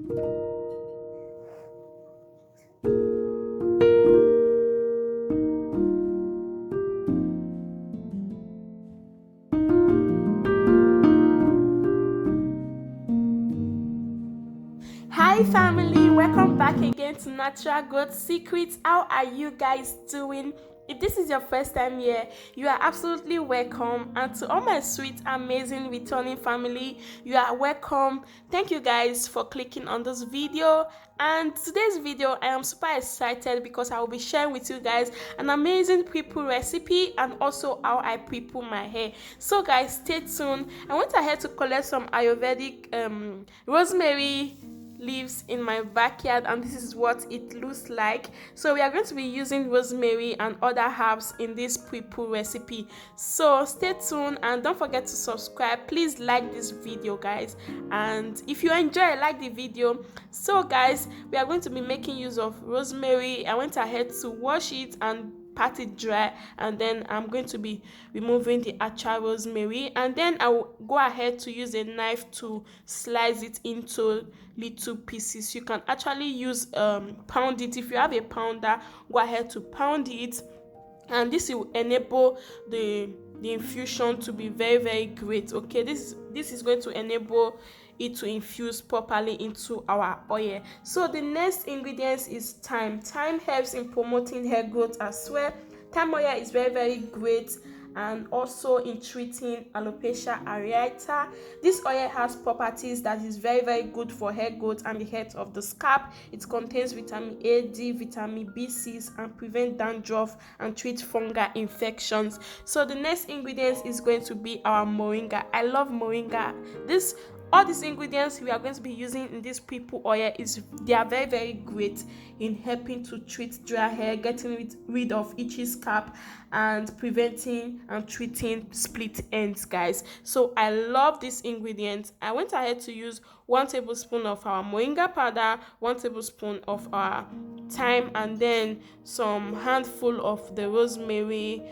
Hi family, welcome back again to Natural Growth Secrets. How are you guys doing? If this is your first time here, you are absolutely welcome. And to all my sweet, amazing returning family, you are welcome. Thank you guys for clicking on this video. And today's video, I am super excited because I will be sharing with you guys an amazing pre-poo recipe and also how I pre-poo my hair. So guys, stay tuned. I went ahead to collect some ayurvedic rosemary leaves in my backyard, and this is what it looks like. So we are going to be using rosemary and other herbs in this pre-poo recipe, so stay tuned and don't forget to subscribe. Please like this video guys, and if you enjoy, like the video. So guys, we are going to be making use of rosemary. I went ahead to wash it and pat it dry, and then I'm going to be removing the actual rosemary, and then I will go ahead to use a knife to slice it into little pieces. You can actually use pound it. If you have a pounder, go ahead to pound it, and this will enable the infusion to be very great. Okay, this is going to enable it to infuse properly into our oil. So the next ingredients is thyme. Thyme helps in promoting hair growth as well. Thyme oil is very great, and also in treating alopecia areata. This oil has properties that is very good for hair growth and the health of the scalp. It contains vitamin A, D, vitamin B6, and prevent dandruff and treat fungal infections. So the next ingredients is going to be our moringa. I love moringa. All these ingredients we are going to be using in this pre-poo oil they are very great in helping to treat dry hair, getting rid of itchy scalp, and preventing and treating split ends guys. So I love these ingredients. I went ahead to use 1 tablespoon of our moringa powder, 1 tablespoon of our thyme, and then some handful of the rosemary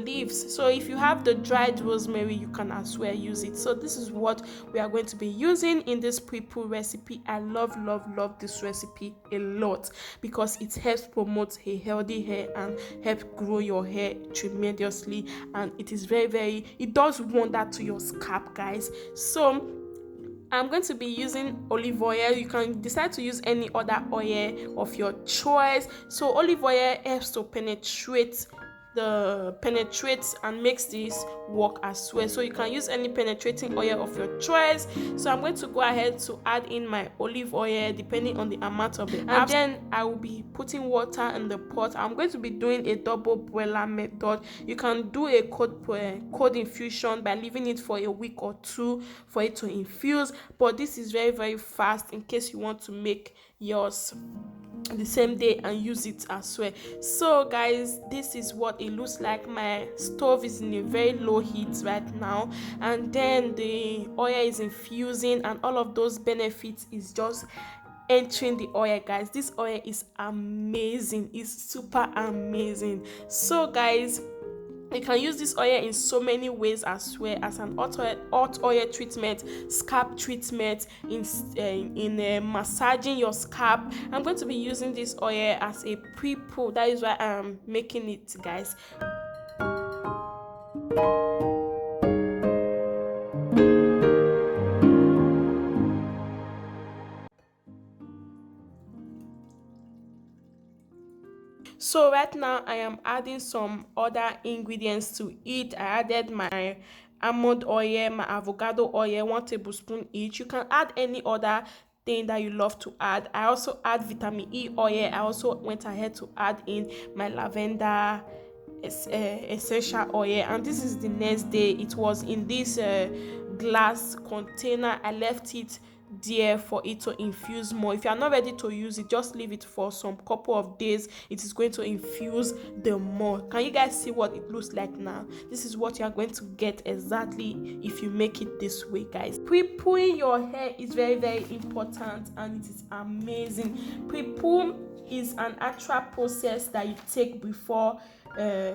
leaves. So if you have the dried rosemary, you can as well use it. So this is what we are going to be using in this pre-poo recipe. I love this recipe a lot because it helps promote a healthy hair and help grow your hair tremendously, and it is it does wonder to your scalp guys. So I'm going to be using olive oil. You can decide to use any other oil of your choice. So olive oil helps to penetrate and makes this work as well. So you can use any penetrating oil of your choice. So I'm going to go ahead to add in my olive oil depending on the amount of the herbs, and then I will be putting water in the pot. I'm going to be doing a double boiler method. You can do a cold infusion by leaving it for a week or 2 for it to infuse, but this is very fast in case you want to make yours the same day and use it as well. So guys, this is what it looks like. My stove is in a very low heat right now, and then the oil is infusing, and all of those benefits is just entering the oil guys. This oil is amazing. It's super amazing. So guys, you can use this oil in so many ways as well, as an hot oil treatment, scalp treatment, in massaging your scalp. I'm going to be using this oil as a pre-poo. That is why I'm making it guys. So right now I am adding some other ingredients to it. I added my almond oil, my avocado oil, 1 tablespoon each. You can add any other thing that you love to add. I also add vitamin E oil. I also went ahead to add in my lavender essential oil, and this is the next day. It was in this glass container. I left it there for it to infuse more. If you are not ready to use it, just leave it for some couple of days. It is going to infuse the more. Can you guys see what it looks like now? This is what you are going to get exactly if you make it this way guys. Pre-pooing your hair is very important, and it is amazing. Pre-poo is an actual process that you take before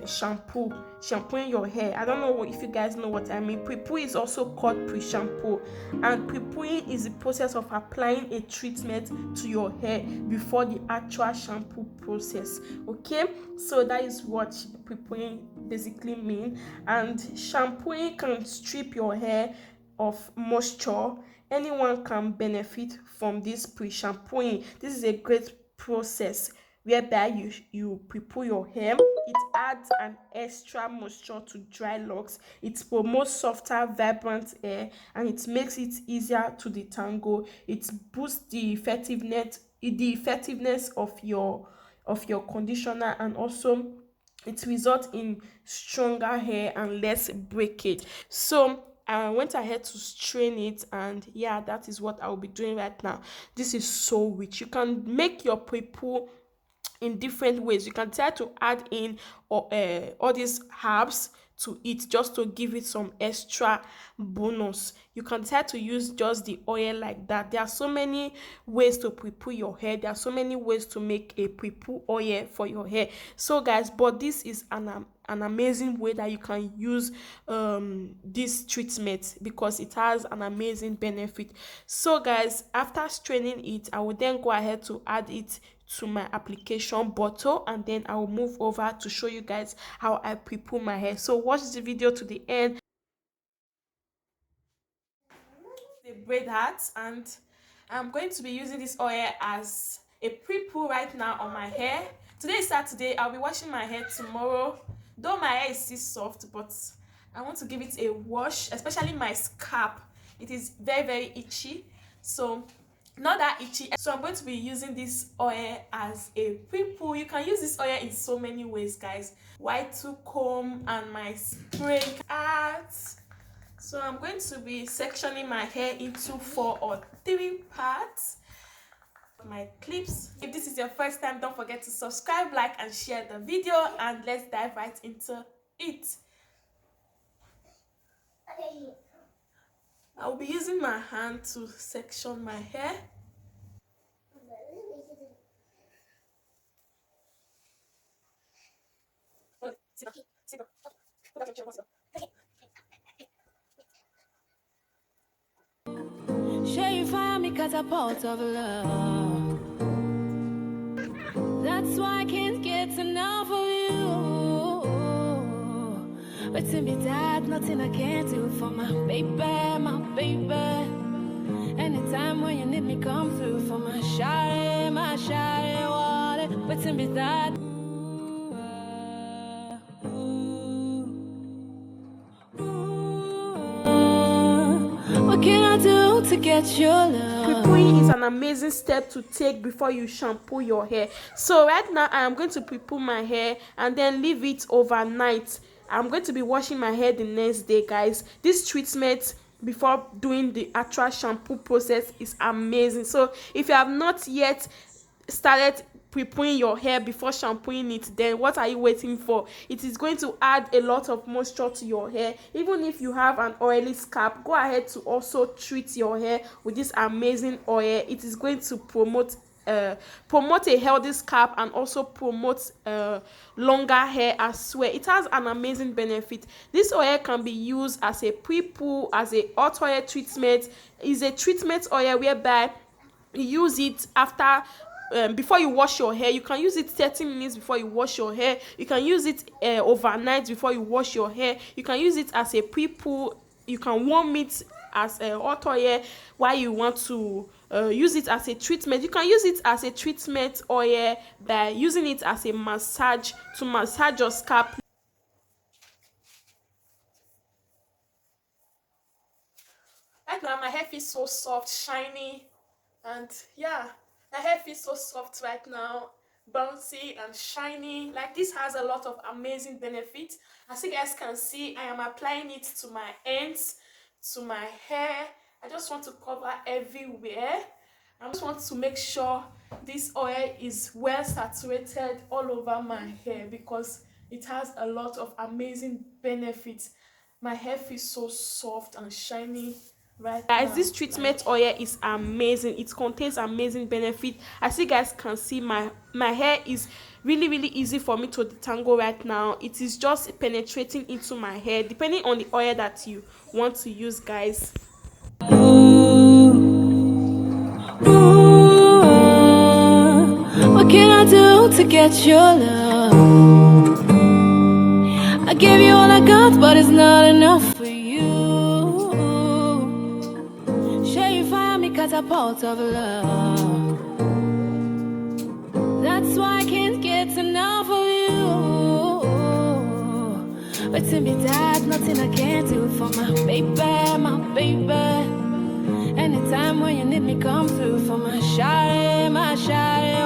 shampooing your hair. I don't know if you guys know what I mean. Pre-poo is also called pre-shampoo, and pre-pooing is the process of applying a treatment to your hair before the actual shampoo process. Okay, so that is what pre-pooing basically mean. And shampooing can strip your hair of moisture. Anyone can benefit from this pre-shampooing. This is a great process whereby you pre-poo your hair. It adds an extra moisture to dry locks. It promotes softer, vibrant hair, and it makes it easier to detangle. It boosts the effectiveness of your conditioner, and also it results in stronger hair and less breakage. So I went ahead to strain it, and yeah, that is what I'll be doing right now. This is so rich. You can make your pre-poo in different ways. You can try to add in all these herbs to it just to give it some extra bonus. You can try to use just the oil like that. There are so many ways to pre-poo your hair. There are so many ways to make a pre-poo oil for your hair. So guys, but this is an amazing way that you can use this treatment, because it has an amazing benefit. So guys, after straining it, I will then go ahead to add it to my application bottle, and then I will move over to show you guys how I pre-poo my hair. So watch the video to the end. The braid hat, and I'm going to be using this oil as a pre-poo right now on my hair. Today is Saturday. I'll be washing my hair tomorrow, though my hair is still soft, but I want to give it a wash, especially my scalp. It is very itchy, so not that itchy. So I'm going to be using this oil as a pre-poo. You can use this oil in so many ways, guys. White to comb and my spray art. So I'm going to be sectioning my hair into 4 or 3 parts. My clips. If this is your first time, don't forget to subscribe, like, and share the video, and let's dive right into it. I will be using my hand to section my hair. Sure you find me catapult of love. That's why I can't get enough of you. But to be that, nothing I can't do for my baby, my baby. Anytime when you need me, come through for my shawty, water. But to be that. What can I do to get your love? Pre-pooing is an amazing step to take before you shampoo your hair. So right now I am going to pre-poo my hair and then leave it overnight. I'm going to be washing my hair the next day, guys. This treatment before doing the actual shampoo process is amazing. So if you have not yet started pre-pooing your hair before shampooing it, then what are you waiting for? It is going to add a lot of moisture to your hair. Even if you have an oily scalp, go ahead to also treat your hair with this amazing oil. It is going to promote a healthy scalp, and also promote longer hair as well. It has an amazing benefit. This oil can be used as a pre-poo, as a hot oil treatment. Is a treatment oil whereby you use it after before you wash your hair. You can use it 30 minutes before you wash your hair. You can use it overnight before you wash your hair. You can use it as a pre-poo. You can warm it as a hot oil while you want to use it as a treatment. You can use it as a treatment oil by using it as a massage to massage your scalp. Right now my hair feels so soft, shiny, and yeah, my hair feels so soft right now, bouncy and shiny. Like, this has a lot of amazing benefits. As you guys can see, I am applying it to my ends, to my hair. I just want to cover everywhere. I just want to make sure this oil is well saturated all over my hair, because it has a lot of amazing benefits. My hair feels so soft and shiny. Right, guys, this treatment oil is amazing. It contains amazing benefit. As you guys can see, my hair is really easy for me to detangle right now. It is just penetrating into my hair depending on the oil that you want to use, guys. What can I do to get your love? I gave you all I got, but it's not enough for you. Sure you find me catapult of love. That's why I can't get enough of you. But to be that, nothing I can't do for my baby, my baby. Anytime when you need me, come through for my shawty,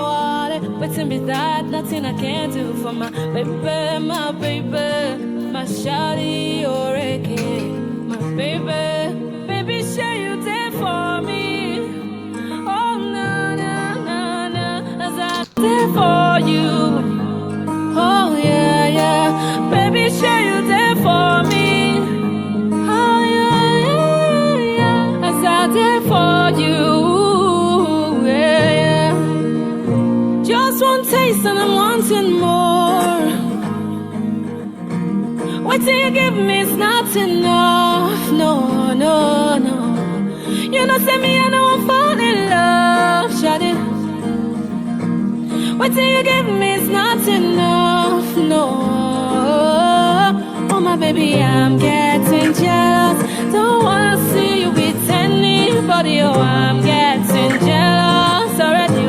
water. But to be that, nothing I can't do for my baby, my baby. My shawty, you're a kid, my baby. Baby, share you there for me. Oh, no, as I'm there for you. Oh, yeah, baby, share you there for me. Oh, yeah, as I'm there for you. Yeah. Just one taste and I'm wanting more. What do you give me is not enough. No. You know, say me, I know I'm falling in love, shawty. What do you give me is not enough. No. Oh, my baby, I'm getting jealous. Don't wanna see you with anybody. Oh, I'm getting jealous already.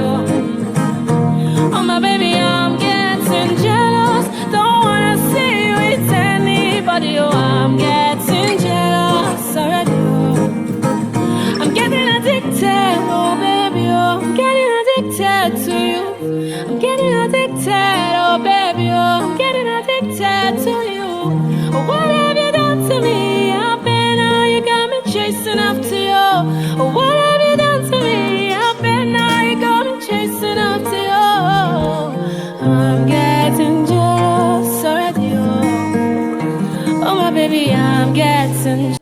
Oh, my baby, I'm getting jealous. Don't wanna see you with anybody. Oh, I'm getting jealous already. I'm getting addicted, oh baby, oh. I'm getting addicted to you. I'm getting addicted, oh baby, oh. I'm getting addicted to you. Oh, what have you done to me? I've been now you got me chasing after you. Oh, what have you done to me? I've been now you got me chasing after you. I'm getting jealous already, oh my baby, I'm getting.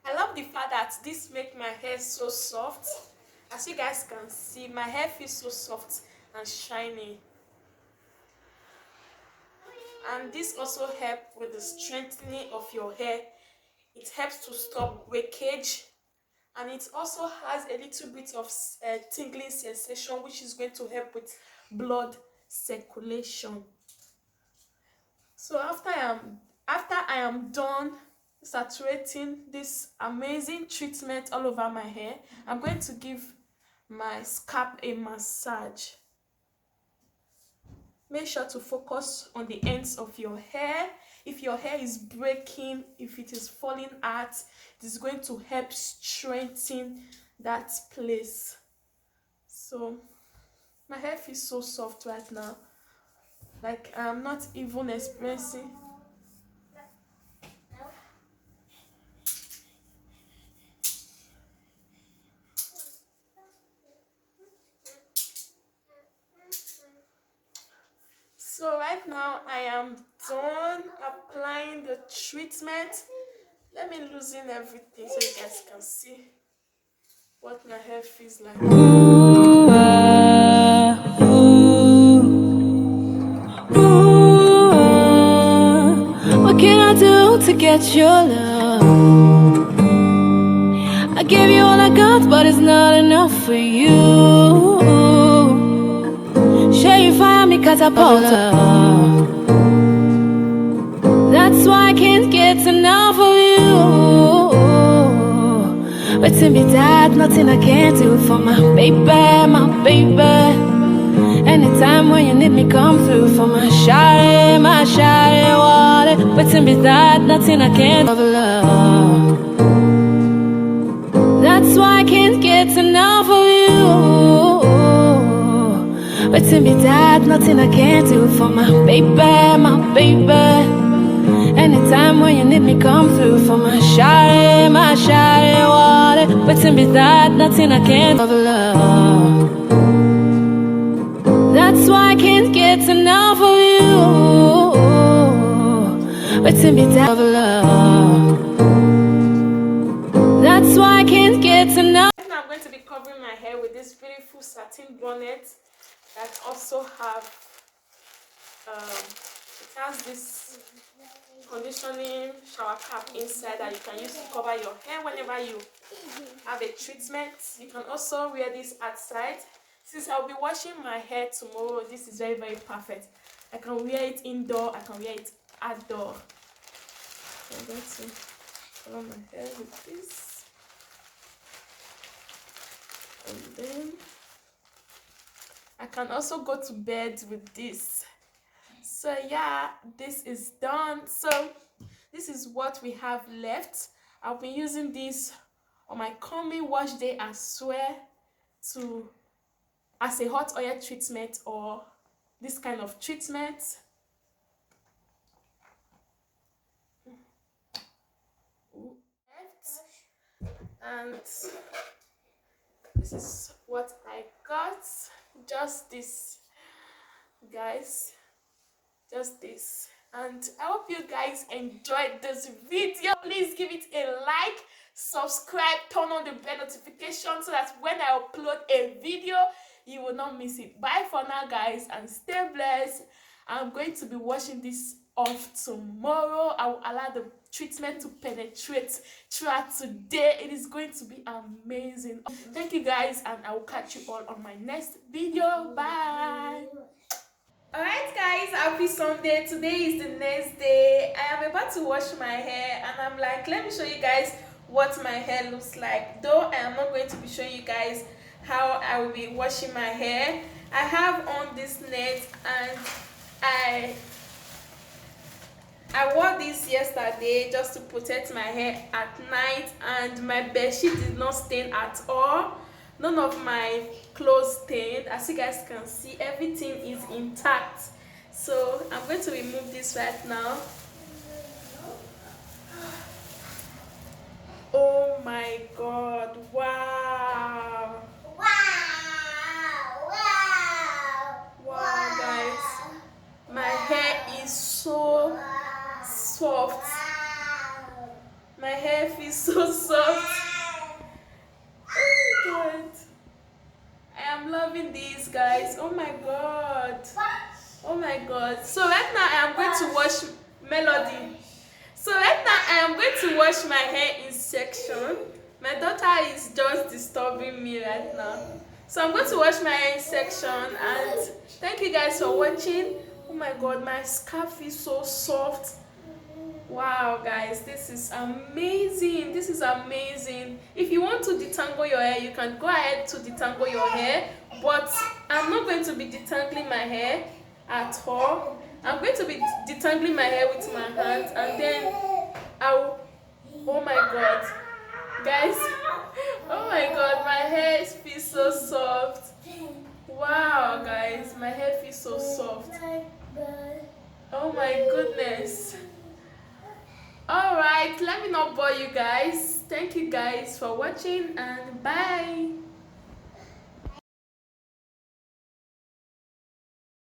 I love the fact that this make my hair so soft. As you guys can see, my hair feels so soft and shiny. And this also helps with the strengthening of your hair. It helps to stop breakage, and it also has a little bit of tingling sensation, which is going to help with blood circulation. So after I am done saturating this amazing treatment all over my hair, I'm going to give my scalp a massage. Make sure to focus on the ends of your hair. If your hair is breaking, if it is falling out, it is going to help strengthen that place. So my hair feels so soft right now, like I'm not even experiencing. So right now I am done applying the treatment. Let me loosen everything so you guys can see what my hair feels like. What can I do to get your love? I gave you all I got, but it's not enough for you. Sure you find me catapult love. That's why I can't get enough of you. But to be that, nothing I can't do for my baby, my baby. Anytime when you need me, come through for my shawty, water. But to be that, nothing I can't do for love. That's why I can't get enough of you. But to be that, nothing I can't do for my baby, my baby. Anytime when you need me, come through for my shawty, water. But to be that, nothing I can't do for love. That's why I can't get enough of you. waiting me down of love. That's why I can't get enough. Right now I'm going to be covering my hair with this beautiful satin bonnet that also have it has this conditioning shower cap inside that you can use to cover your hair whenever you have a treatment. You can also wear this outside. Since I'll be washing my hair tomorrow, this is very, very perfect. I can wear it indoor, I can wear it outdoor. I'm going to cover my hair with this. And then I can also go to bed with this. So yeah, this is done. So this is what we have left. I'll be using this on my coming wash day as well, as a hot oil treatment or this kind of treatment. And this is what I got. Just this, guys. Just this. And I hope you guys enjoyed this video. Please give it a like, subscribe, turn on the bell notification so that when I upload a video you will not miss it. Bye for now, guys, and stay blessed. I'm going to be washing this off tomorrow. I will allow the treatment to penetrate throughout today. It is going to be amazing. Thank you guys, and I will catch you all on my next video. Bye. Alright guys, happy Sunday. Today is the next day. I am about to wash my hair and I'm like, let me show you guys what my hair looks like. Though I am not going to be showing you guys how I will be washing my hair. I have on this net and I wore this yesterday just to protect my hair at night, and my bedsheet did not stain at all. None of my clothes stained. As you guys can see, everything is intact. So I'm going to remove this right now. Oh my god, wow. Wow guys, my hair is so soft. My hair feels so soft. Oh my god, I am loving these, guys. Oh my god, oh my god. So right now I am going to wash Melody. So right now I am going to wash my hair in section. My daughter is just disturbing me right now. So I'm going to wash my hair in section, and thank you guys for watching. Oh my god, my scalp is so soft. Wow guys, this is amazing. This is amazing. If you want to detangle your hair, you can go ahead to detangle your hair, but I'm not going to be detangling my hair at all. I'm going to be detangling my hair with my hands, and then I'll, oh my god guys, oh my god, my hair feels so soft. Wow guys, my hair feels so soft. Oh my goodness. Alright, let me not bore you guys. Thank you guys for watching, and bye.